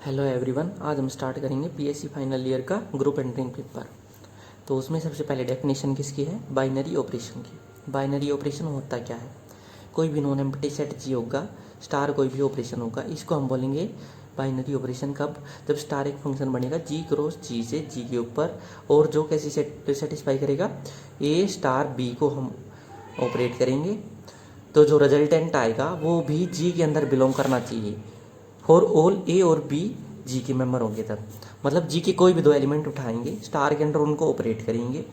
Hello everyone, आज हम start करेंगे पीएससी फाइनल ईयर का ग्रुप एंट्रिंग पेपर। तो उसमें सबसे पहले डेफिनेशन किसकी है? बाइनरी ऑपरेशन की। बाइनरी ऑपरेशन होता क्या है? कोई भी नॉन एम्प्टी सेट जी होगा, स्टार कोई भी ऑपरेशन होगा, इसको हम बोलेंगे बाइनरी ऑपरेशन। कब? जब स्टार एक फंक्शन बनेगा जी क्रॉस जी से जी के ऊपर, और जो कैसी सेटिस्फाई करेगा, ए स्टार बी को हम ऑपरेट करेंगे, तो जो रिजल्टेंट आएगा वो भी जी के अंदर बिलोंग करना चाहिए। फॉर ऑल ए और बी जी के मेंबर होंगे तब, मतलब जी के कोई भी दो एलिमेंट उठाएंगे, स्टार के अंदर उनको ऑपरेट करेंगे।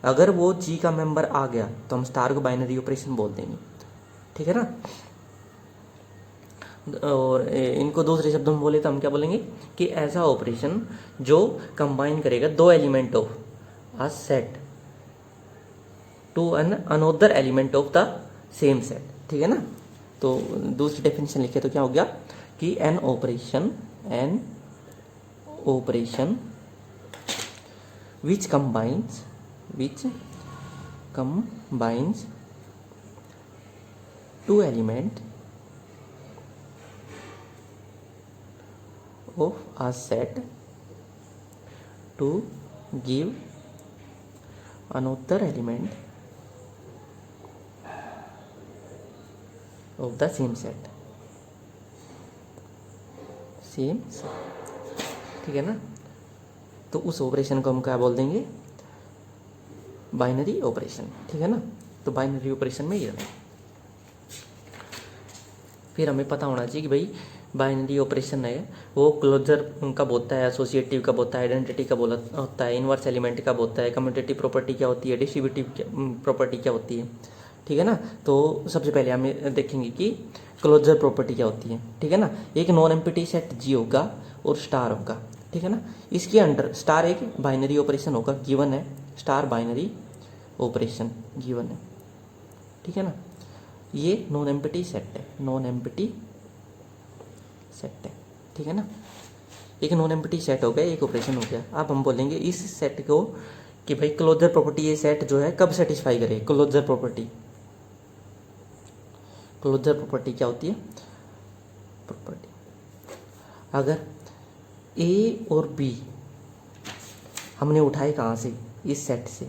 अगर वो जी का मेंबर आ गया तो हम स्टार को बाइनरी ऑपरेशन बोल देंगे, ठीक है ना। और इनको दूसरे शब्दों में बोले तो हम क्या बोलेंगे कि ऐसा ऑपरेशन जो कंबाइन करेगा दो element of a set to an another element of the same set, ठीक है ना। तो दूसरी डेफिनेशन लिखे तो क्या हो गया कि an operation which combines two element of a set to give another element of the same set, ठीक है ना। तो उस ऑपरेशन को हम क्या बोल देंगे? बाइनरी ऑपरेशन, ठीक है ना। तो बाइनरी ऑपरेशन में ये है। फिर हमें पता होना चाहिए कि भाई बाइनरी ऑपरेशन है वो क्लोजर कब होता है, एसोसिएटिव कब होता है, आइडेंटिटी कब होता है, इनवर्स एलिमेंट कब होता है, कम्यूटेटिव प्रॉपर्टी क्या होती है, डिस्ट्रीब्यूटिव प्रॉपर्टी क्या होती है, ठीक है ना। तो सबसे पहले हमें देखेंगे कि क्लोजर प्रॉपर्टी क्या होती है, ठीक है ना। एक नॉन एम्प्टी सेट जी होगा और स्टार होगा, ठीक है ना। इसके अंडर स्टार एक बाइनरी ऑपरेशन होगा, गिवन है, स्टार बाइनरी ऑपरेशन गिवन है, ठीक है ना। ये नॉन एम्प्टी सेट है, नॉन एम्प्टी सेट है, ठीक है ना। एक नॉन एम्प्टी सेट हो गया, एक ऑपरेशन हो गया। अब हम बोलेंगे इस सेट को कि भाई क्लोजर प्रॉपर्टी ये सेट जो है कब सेटिस्फाई करे। क्लोजर प्रॉपर्टी क्या होती है? प्रॉपर्टी अगर ए और बी हमने उठाए कहाँ से? इस सेट से,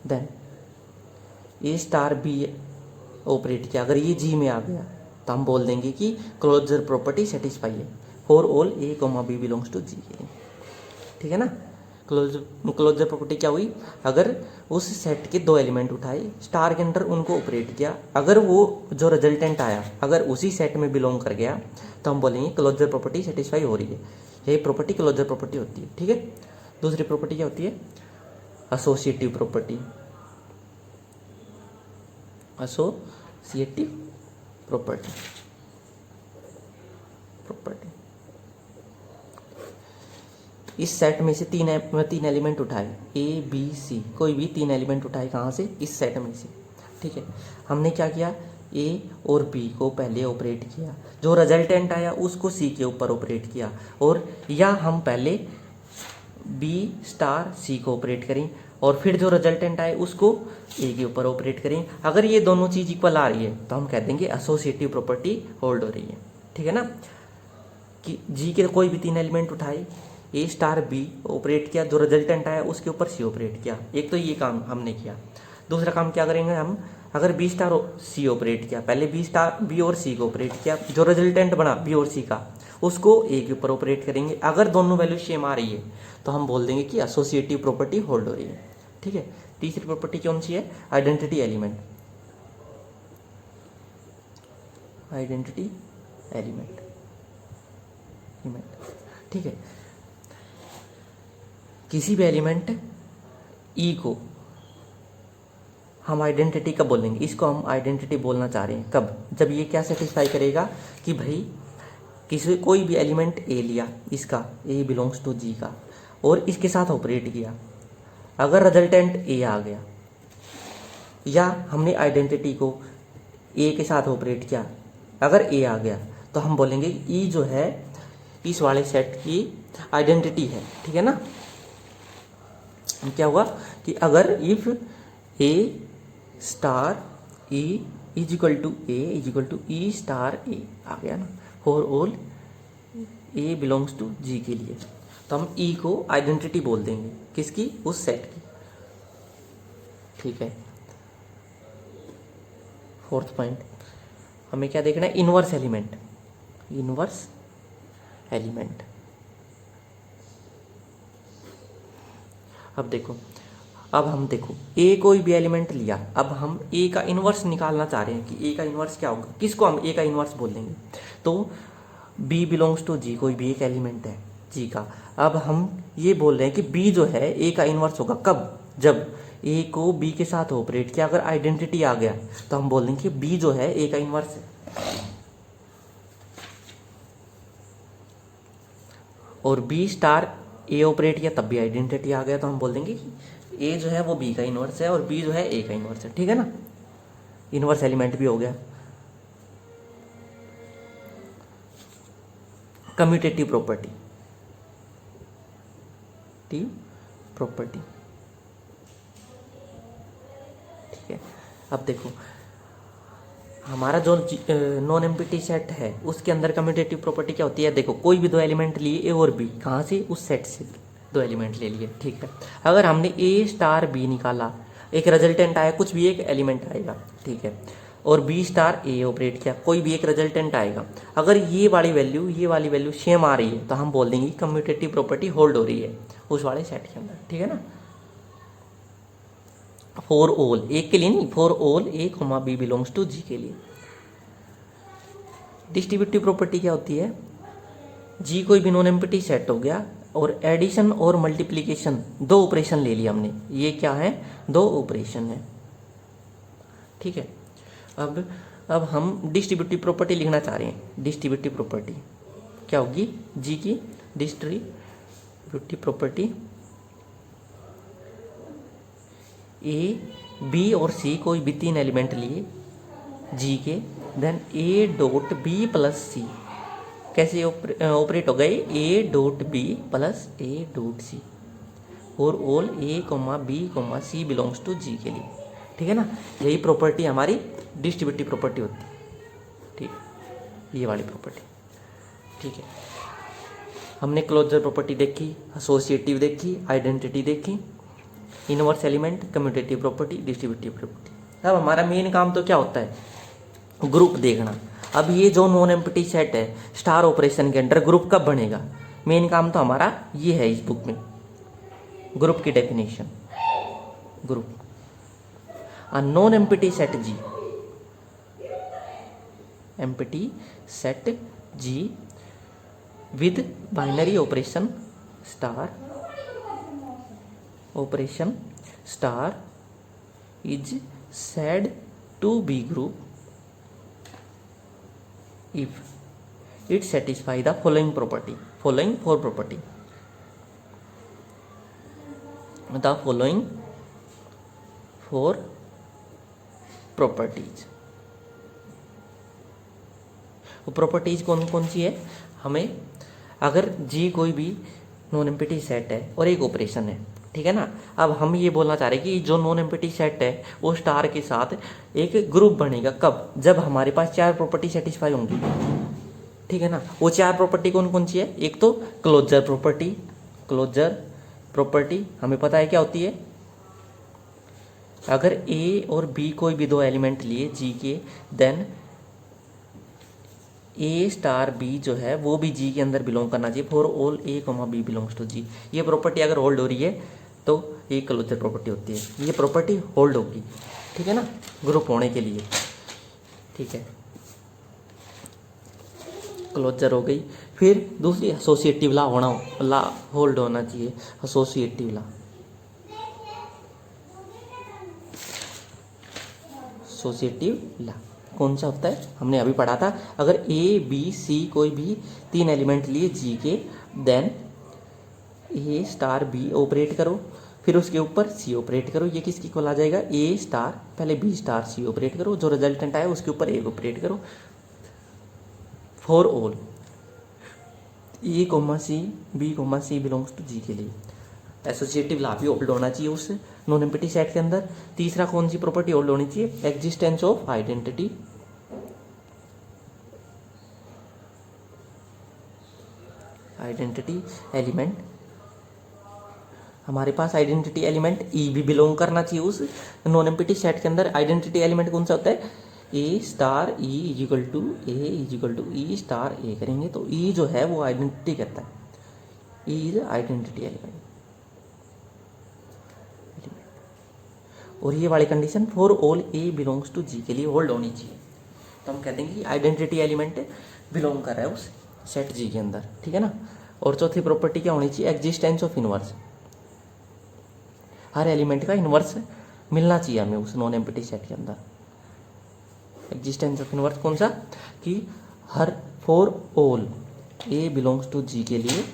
देन ए स्टार बी ऑपरेट किया, अगर ये जी में आ गया तो हम बोल देंगे कि क्लोजर प्रॉपर्टी सेटिस्फाई है for all A comma B belongs to G के लिए, ठीक है ना। क्लोजर प्रॉपर्टी क्या हुई? अगर उस सेट के दो एलिमेंट उठाए, स्टार के अंदर उनको ऑपरेट किया, अगर वो जो रिजल्टेंट आया अगर उसी सेट में बिलोंग कर गया तो हम बोलेंगे क्लोजर प्रॉपर्टी सेटिस्फाई हो रही है। यही प्रॉपर्टी क्लोजर प्रॉपर्टी होती है, ठीक है। दूसरी प्रॉपर्टी क्या होती है? Associative property. एसोसिएटिव प्रॉपर्टी इस सेट में से तीन एलिमेंट उठाए, ए बी सी, कोई भी तीन एलिमेंट उठाए कहाँ से? इस सेट में से, ठीक है। हमने क्या किया? ए और बी को पहले ऑपरेट किया, जो रिजल्टेंट आया उसको सी के ऊपर ऑपरेट किया, और या हम पहले बी स्टार सी को ऑपरेट करें और फिर जो रिजल्टेंट आए उसको ए के ऊपर ऑपरेट करें। अगर ये दोनों चीज़ इक्वल आ रही है तो हम कह देंगे एसोसिएटिव प्रॉपर्टी होल्ड हो रही है, ठीक है ना। कि जी के कोई भी तीन एलिमेंट उठाए, ए स्टार बी ऑपरेट किया, जो रिजल्टेंट आया उसके ऊपर सी ऑपरेट किया। एक तो ये काम हमने किया। दूसरा काम क्या करेंगे हम? अगर बी स्टार सी ऑपरेट किया, पहले बी और सी को ऑपरेट किया, जो रिजल्टेंट बना बी और सी का उसको ए के ऊपर ऑपरेट करेंगे। अगर दोनों वैल्यू सेम आ रही है तो हम बोल देंगे कि एसोसिएटिव प्रॉपर्टी होल्ड हो रही है, ठीक है। तीसरी प्रॉपर्टी कौन सी है? Identity element. ठीक है। किसी भी एलिमेंट ई को हम आइडेंटिटी कब बोलेंगे? इसको हम आइडेंटिटी बोलना चाह रहे हैं कब? जब ये क्या सेटिस्फाई करेगा कि भाई किसी कोई भी एलिमेंट ए लिया, इसका ए बिलोंग्स टू जी का, और इसके साथ ऑपरेट किया, अगर रिजल्टेंट ए आ गया, या हमने आइडेंटिटी को ए के साथ ऑपरेट किया, अगर ए आ गया तो हम बोलेंगे ई जो है इस वाले सेट की आइडेंटिटी है, ठीक है ना। क्या हुआ कि अगर if a star e is equal to a star a आ गया ना, for all A belongs to G के लिए, तो हम ई को आइडेंटिटी बोल देंगे किसकी, उस सेट की। ठीक है, फोर्थ पॉइंट हमें क्या देखना है, इनवर्स एलिमेंट। इनवर्स एलिमेंट, अब देखो, अब हम देखो ए कोई भी एलिमेंट लिया, अब हम ए का इन्वर्स निकालना चाह रहे हैं कि ए का इन्वर्स क्या होगा, किसको हम ए का इन्वर्स बोल देंगे। तो बी बिलोंग्स टू जी, कोई भी एक एलिमेंट है जी का। अब हम ये बोल रहे हैं कि बी जो है ए का इन्वर्स होगा कब, जब ए को बी के साथ ऑपरेट किया, अगर आइडेंटिटी आ गया तो हम बोल देंगे कि बी जो है ए का इन्वर्स है। और बी स्टार ए ऑपरेट किया तब भी आइडेंटिटी आ गया, तो हम बोल देंगे कि ए जो है वो बी का इन्वर्स है और बी जो है ए का इन्वर्स है। ठीक है ना, इन्वर्स एलिमेंट भी हो गया। कम्यूटेटिव प्रॉपर्टी, प्रॉपर्टी, ठीक है। अब देखो हमारा जो नॉन एम्प्टी सेट है उसके अंदर कम्यूटेटिव प्रॉपर्टी क्या होती है, देखो कोई भी दो एलिमेंट लिए ए और बी, कहाँ से, उस सेट से दो एलिमेंट ले लिए। ठीक है, अगर हमने ए स्टार बी निकाला, एक रिजल्टेंट आया, कुछ भी एक एलिमेंट आएगा। ठीक है, और बी स्टार ए ऑपरेट किया, कोई भी एक रिजल्टेंट आएगा। अगर ये वाली वैल्यू सेम आ रही है तो हम बोल देंगे कम्यूटेटिव प्रॉपर्टी होल्ड हो रही है उस वाले सेट के अंदर। ठीक है ना, फॉर ऑल, एक के लिए नहीं, for all A comma B belongs to G के लिए। डिस्ट्रीब्यूटिव प्रॉपर्टी क्या होती है, जी कोई भी नॉन एम्प्टी सेट हो गया और एडिशन और मल्टीप्लिकेशन दो ऑपरेशन ले लिया हमने, ये क्या है, दो ऑपरेशन है। ठीक है, अब हम डिस्ट्रीब्यूटिव प्रॉपर्टी लिखना चाह रहे हैं। डिस्ट्रीब्यूटिव प्रॉपर्टी क्या होगी, जी की डिस्ट्रीब्यूटिव प्रॉपर्टी, ए बी और सी कोई भी तीन एलिमेंट लिए जी के, then a dot b plus c, कैसे ऑपरेट हो गए, a dot b plus a dot c, और all a comma b comma c belongs to G के लिए। ठीक है ना, यही प्रॉपर्टी हमारी डिस्ट्रीब्यूटिव प्रॉपर्टी होती है। ठीक, ये वाली प्रॉपर्टी। ठीक है, हमने क्लोजर प्रॉपर्टी देखी, एसोसिएटिव देखी, आइडेंटिटी देखी, inverse element, commutative property, distributive property. अब हमारा मेन काम तो क्या होता है, ग्रुप देखना। अब ये जो नॉन एम्प्टी सेट है स्टार ऑपरेशन के अंडर ग्रुप कब बनेगा, मेन काम तो हमारा ये है इस बुक में, ग्रुप की definition. Group a non empty set G, empty set G with binary operation star, operation star is said to be group if it satisfy the following property, following four property, the following four properties। वो properties कौन कौन सी है, हमें अगर जी कोई भी non empty set है और एक ऑपरेशन है, ठीक है ना। अब हम ये बोलना चाह रहे हैं कि जो नॉन एम्प्टी सेट है वो स्टार के साथ एक ग्रुप बनेगा कब, जब हमारे पास चार प्रॉपर्टी सेटिस्फाई होंगी। ठीक है ना, वो चार प्रॉपर्टी कौन कौन सी है, एक तो क्लोजर प्रॉपर्टी, क्लोजर प्रॉपर्टी हमें पता है क्या होती है, अगर ए और बी कोई भी दो एलिमेंट लिए जी के, देन ए स्टार बी जो है वो भी जी के अंदर बिलोंग करना चाहिए, for all A comma B belongs to G. ये प्रॉपर्टी अगर होल्ड हो रही है तो ये क्लोजर प्रॉपर्टी होती है, ये प्रॉपर्टी होल्ड होगी। ठीक है ना, ग्रुप होने के लिए। ठीक है, क्लोजर हो गई। फिर दूसरी एसोसिएटिव ला होल्ड होना चाहिए, एसोसिएटिव ला, एसोसिएटिव ला कौन सा होता है, हमने अभी पढ़ा था, अगर ए बी सी कोई भी तीन एलिमेंट लिए जी के, देन ए स्टार बी ऑपरेट करो, फिर उसके ऊपर सी ऑपरेट करो, ये किसकी इक्वल आ जाएगा, ए स्टार पहले बी स्टार सी ऑपरेट करो, जो रिजल्टेंट आया उसके ऊपर ए ऑपरेट करो, for all a comma c b comma c belongs to G के लिए। एसोसिएटिव ला भी होल्ड होना चाहिए उस नॉन एम्प्टी सेट के अंदर। तीसरा कौन सी प्रॉपर्टी होल्ड होनी चाहिए, existence of identity, identity element, हमारे पास आइडेंटिटी एलिमेंट ई भी बिलोंग करना चाहिए उस नॉन एम्प्टी सेट के अंदर। आइडेंटिटी एलिमेंट कौन सा होता है? A star e equal to e star a करेंगे तो ई जो है वो आइडेंटिटी कहता है, ई इज आइडेंटिटी एलिमेंट। और ये वाली condition for all A belongs to G के लिए होल्ड होनी चाहिए। तो हम कह देंगे कि आइडेंटिटी एलिमेंट बिलोंग कर रहा है उस सेट जी के अंदर, ठीक है ना। और चौथी प्रॉपर्टी क्या होनी चाहिए? Existence of inverse, her element का इनवर्स मिलना चाहिए हमें उस नॉन एम्प्टी सेट के अंदर। एग्जिस्टेंस ऑफ इनवर्स कौन सा? कि हर for all A belongs to G के लिए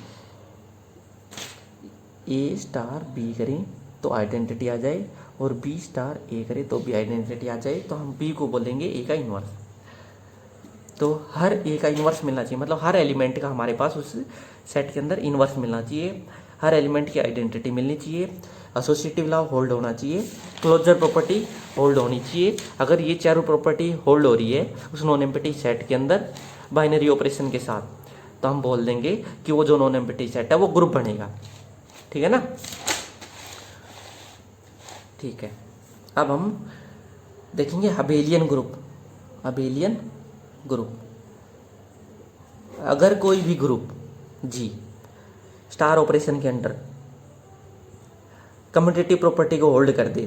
ए स्टार बी करें तो आइडेंटिटी आ जाए, और बी स्टार ए करें तो भी आइडेंटिटी आ जाए, तो हम बी को बोलेंगे ए का इनवर्स। तो हर ए का इनवर्स मिलना चाहिए, मतलब हर एलिमेंट का हमारे पास उस सेट के अंदर इनवर्स मिलना चाहिए, हर एलिमेंट की आइडेंटिटी मिलनी चाहिए, एसोसिएटिव लॉ होल्ड होना चाहिए, क्लोजर प्रॉपर्टी होल्ड होनी चाहिए। अगर ये चारों प्रॉपर्टी होल्ड हो रही है उस नॉन एम्प्टी सेट के अंदर बाइनरी ऑपरेशन के साथ, तो हम बोल देंगे कि वो जो नॉन एम्प्टी सेट है वो ग्रुप बनेगा, ठीक है ना। ठीक है, अब हम देखेंगे अबेलियन ग्रुप। अबेलियन ग्रुप, अगर कोई भी ग्रुप जी स्टार ऑपरेशन के अंडर कम्यूटेटिव प्रॉपर्टी को होल्ड कर दे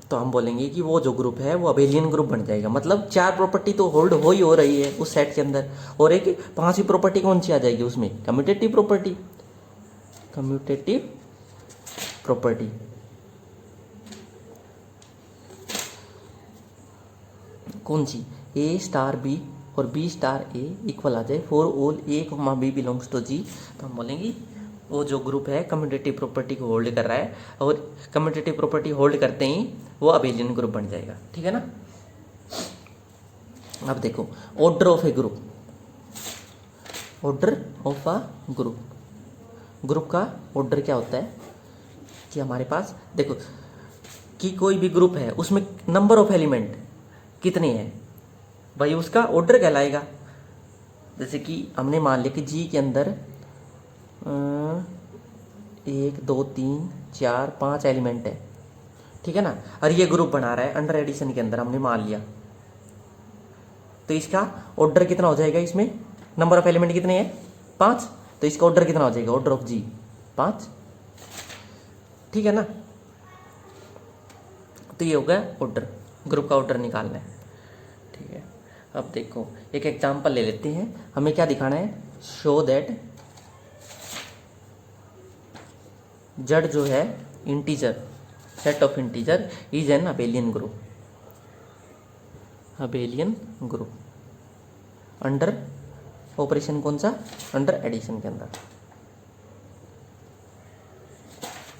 तो हम बोलेंगे कि वो जो ग्रुप है वो अबेलियन ग्रुप बन जाएगा। मतलब चार प्रॉपर्टी तो होल्ड हो रही है उस सेट के अंदर, और एक पांचवी प्रॉपर्टी कौन सी आ जाएगी उसमें? Commutative property. कम्यूटेटिव प्रॉपर्टी कौन सी? ए स्टार बी और बी स्टार ए इक्वल आ जाए for all A comma B belongs to G, तो हम बोलेंगे वो जो ग्रुप है कम्यूटेटिव प्रॉपर्टी को होल्ड कर रहा है, और कम्यूटेटिव प्रॉपर्टी होल्ड करते ही वो अबेलियन ग्रुप बन जाएगा, ठीक है ना। अब देखो order of A group, order of a group, group का ऑर्डर क्या होता है कि हमारे पास देखो कि कोई भी ग्रुप है उसमें नंबर ऑफ एलिमेंट कितने हैं, भाई उसका ऑर्डर कहलाएगा। जैसे कि हमने मान लिया कि जी के अंदर 1 2 3 4 5 एलिमेंट है, ठीक है ना, और ये ग्रुप बना रहा है अंडर एडिशन के अंदर, हमने मान लिया, तो इसका ऑर्डर कितना हो जाएगा? इसमें नंबर ऑफ एलिमेंट कितने हैं? 5, तो इसका ऑर्डर कितना हो जाएगा? ऑर्डर ऑफ जी 5, ठीक है ना। तो ये हो गया ऑर्डर, ग्रुप का ऑर्डर निकालना है, ठीक है। अब देखो एक एग्जांपल ले लेते हैं, हमें क्या दिखाना है? शो दैट जड़ जो है integer, set of integer is an abelian group, abelian group under operation कौन सा? अंडर एडिशन के अंदर,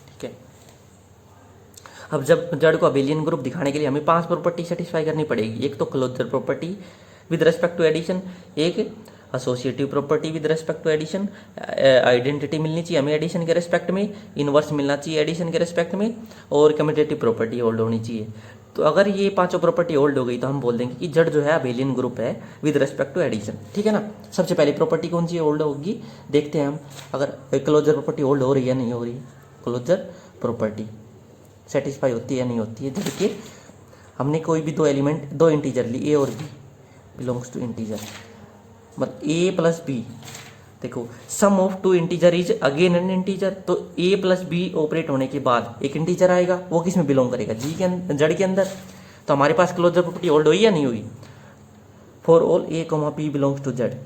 ठीक है। अब जब जड़ को अबेलियन ग्रुप दिखाने के लिए हमें 5 प्रॉपर्टी सेटिस्फाई करनी पड़ेगी। एक तो closure property with respect to addition, एक associative property with respect to addition, identity मिलनी चाहिए हमें एडिशन के रेस्पेक्ट में, इनवर्स मिलना चाहिए एडिशन के रेस्पेक्ट में, और कम्यूटेटिव प्रॉपर्टी होल्ड होनी चाहिए। तो अगर ये पांचों प्रॉपर्टी होल्ड हो गई तो हम बोल देंगे कि जड़ जो है अबेलियन ग्रुप है विद रेस्पेक्ट टू एडिशन, ठीक है ना। सबसे पहली प्रॉपर्टी कौन सी होल्ड होगी देखते हैं हम, अगर क्लोजर प्रॉपर्टी होल्ड हो रही है नहीं हो रही, क्लोजर प्रॉपर्टी सेटिस्फाई होती है नहीं होती है। जड़ के हमने कोई भी दो एलिमेंट, दो इंटीजर ली, ए और बी बिलोंग्स टू इंटीजर, मतलब ए प्लस बी, देखो sum of two integer is again an integer, तो ए प्लस बी ऑपरेट होने के बाद एक इंटीजर आएगा, वो किस में बिलोंग करेगा? जी के अंदर, जड़ के अंदर। तो हमारे पास क्लोजर प्रॉपर्टी होल्ड हुई या नहीं हुई? For all A comma B belongs to Z,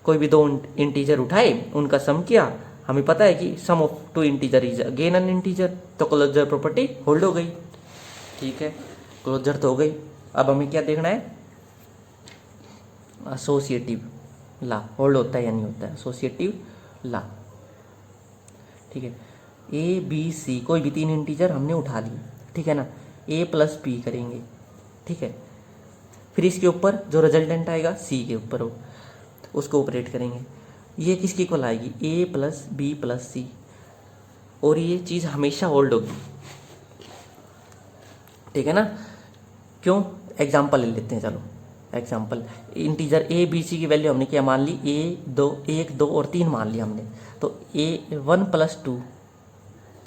कोई भी दो इंटीजर उठाए उनका सम किया, हमें पता है कि sum of two integer is again an integer, तो क्लोजर प्रॉपर्टी होल्ड हो गई, ठीक है, क्लोजर तो हो गई। अब हमें क्या देखना है? एसोसिएटिव ला होल्ड होता है या नहीं होता है, एसोसिएटिव ला, ठीक है। ए बी सी कोई भी 3 इंटीजर हमने उठा लिए, ठीक है ना, ए प्लस बी करेंगे, ठीक है, फिर इसके ऊपर जो रिजल्टेंट आएगा सी के ऊपर हो, उसको ऑपरेट करेंगे, ये किसकी इक्वल आएगी? ए प्लस बी प्लस सी, और ये चीज़ हमेशा होल्ड होगी, ठीक है ना। क्यों? एग्जाम्पल ले लेते हैं, चलो example integer A B C की वैल्यू हमने क्या मान ली, एक दो और 3 मान लिया हमने। तो ए 1 + 2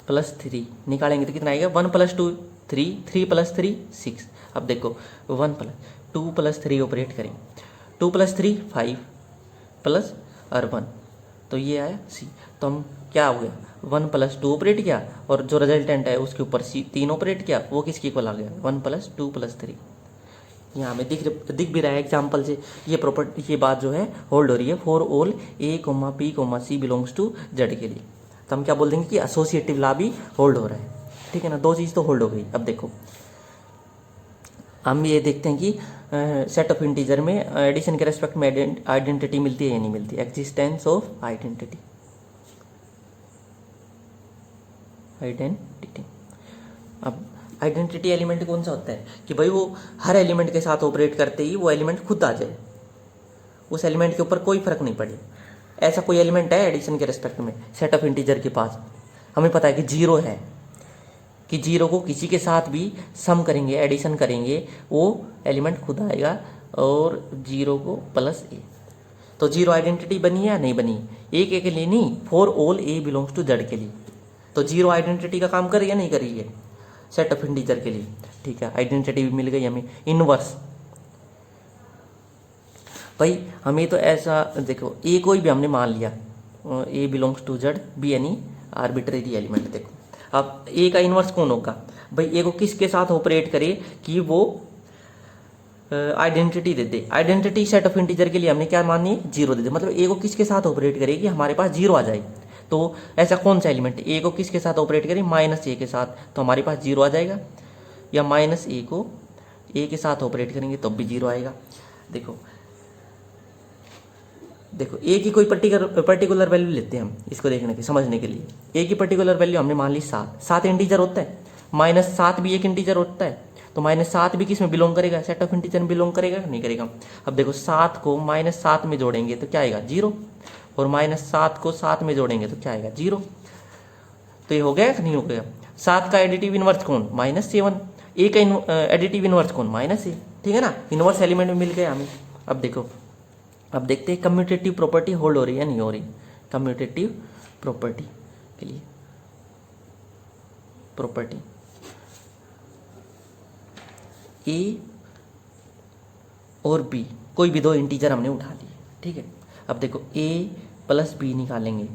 + 3 निकालेंगे तो कितना आएगा, 1 + 2 3, 3 + 3 6। अब देखो 2 + 3 ऑपरेट करें, 2 + 3 5 प्लस और 1, तो ये आया सी। तो हम क्या हो गया, 1 + 2 ऑपरेट किया और जो रिजल्टेंट है उसके ऊपर सी 3 ऑपरेट किया, वो किसके इक्वल आ गया, 1 + 2 + 3। यहाँ हमें दिख भी रहा है एग्जाम्पल से, ये प्रॉपर्टी, ये बात जो है होल्ड हो रही है for all A B C belongs to Z के लिए। तो हम क्या बोल देंगे कि एसोसिएटिव लॉ भी होल्ड हो रहा है, ठीक है ना। दो चीज़ तो होल्ड हो गई। अब देखो हम ये देखते हैं कि सेट ऑफ इंटीजर में एडिशन के रेस्पेक्ट में आइडेंटिटी मिलती है या नहीं मिलती, एग्जिस्टेंस ऑफ आइडेंटिटी। अब आइडेंटिटी एलिमेंट कौन सा होता है कि भाई वो हर एलिमेंट के साथ ऑपरेट करते ही वो एलिमेंट खुद आ जाए, उस एलिमेंट के ऊपर कोई फर्क नहीं पड़े। ऐसा कोई एलिमेंट है एडिशन के रेस्पेक्ट में सेट ऑफ इंटीजर के पास, हमें पता है कि 0 है, कि 0 को किसी के साथ भी सम करेंगे, एडिशन करेंगे, वो एलिमेंट खुद आएगा, और 0 को +a। तो 0 आइडेंटिटी बनी है या नहीं बनी, एक के लिए नहीं, for all A belongs to Z के लिए। तो 0 आइडेंटिटी का काम कर रही है नहीं कर रही है सेट ऑफ इंटीजर के लिए, ठीक है। आइडेंटिटी भी मिल गई हमें। इनवर्स भाई हमें तो ऐसा देखो, ए कोई भी हमने मान लिया, a belongs to Z, b any arbitrary element. देखो अब ए का इनवर्स कौन होगा भाई, ए को किसके साथ ऑपरेट करे कि वो identity they they. Identity set of integer के लिए हमने क्या मानी है, 0 दे दे, मतलब ए को किसके साथ ऑपरेट करे कि हमारे पास 0 आ जाए। तो ऐसा कौन सा एलिमेंट ए को किसके साथ ऑपरेट करें, -a के साथ, तो हमारे पास 0 आ जाएगा। या -a को a के साथ ऑपरेट करेंगे तब भी 0 आएगा। देखो a की कोई पर्टिकुलर वैल्यू लेते हैं हम इसको देखने के समझने के लिए। a की पर्टिकुलर वैल्यू हमने मान ली 7 इंटीजर होता है, -7 भी एक इंटीजर होता है, तो -7 भी किस में बिलोंग करेगा, सेट ऑफ इंटीजर में बिलोंग करेगा नहीं करेगा। अब देखो 7 को -7 में जोड़ेंगे तो क्या आएगा 0, और -7 को 7 में जोड़ेंगे तो क्या आएगा 0। तो ये हो गया कि नहीं हो गया। 7 का एडिटिव इनवर्स कौन, -7। ए का एडिटिव इनवर्स कौन, -a, ठीक है ना। इनवर्स एलिमेंट में मिल गया हमें। अब देखो, अब देखते हैं कम्यूटेटिव प्रॉपर्टी होल्ड हो रही है नहीं हो रही। कम्यूटेटिव प्रॉपर्टी के लिए प्रॉपर्टी ए और बी कोई भी दो इंटीजर हमने उठा लिए, ठीक है। अब देखो a + b निकालेंगे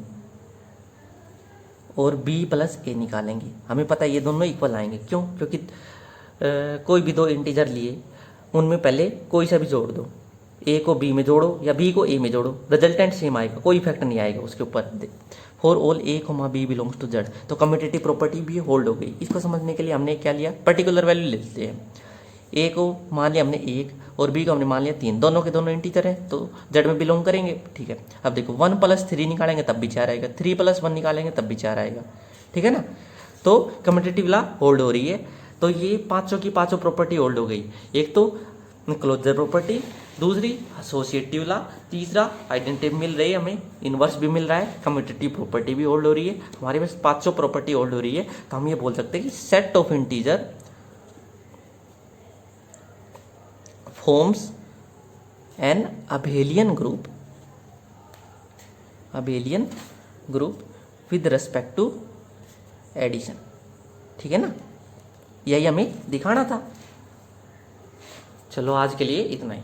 और b + a निकालेंगे, हमें पता है ये दोनों इक्वल आएंगे। क्यों, क्योंकि कोई भी दो इंटीजर लिए उनमें पहले कोई सा भी जोड़ दो, a को b में जोड़ो या b को a में जोड़ो, रिजल्टेंट सेम आएगा, कोई इफेक्ट नहीं आएगा उसके ऊपर। For all a, b belongs to Z, तो कम्यूटेटिव प्रॉपर्टी भी होल्ड हो गई। इसको समझने के लिए हमने क्या लिया, पर्टिकुलर वैल्यू लेते हैं। a को मान लिया हमने 1 और b को हमने मान लिया 3, दोनों के दोनों इंटीजर हैं तो जेड में बिलोंग करेंगे, ठीक है। अब देखो 1 + 3 निकालेंगे तब भी 4 आएगा, 3 + 1 निकालेंगे तब भी 4 आएगा, ठीक है ना। तो कम्यूटेटिव लॉ होल्ड हो रही है। तो ये पांचों की पांचों प्रॉपर्टी होल्ड हो गई। एक तो क्लोजर प्रॉपर्टी, दूसरी एसोसिएटिव लॉ, तीसरा आइडेंटिटी मिल रही है हमें, इनवर्स भी मिल रहा है, कम्यूटेटिव प्रॉपर्टी भी होल्ड हो रही है। हमारे पास पांचों प्रॉपर्टी होल्ड हो रही है, तो हम ये बोल सकते हैं कि set of integer forms an abelian group with respect to addition, ठीक है ना। यही हमें दिखाना था। चलो आज के लिए इतना ही।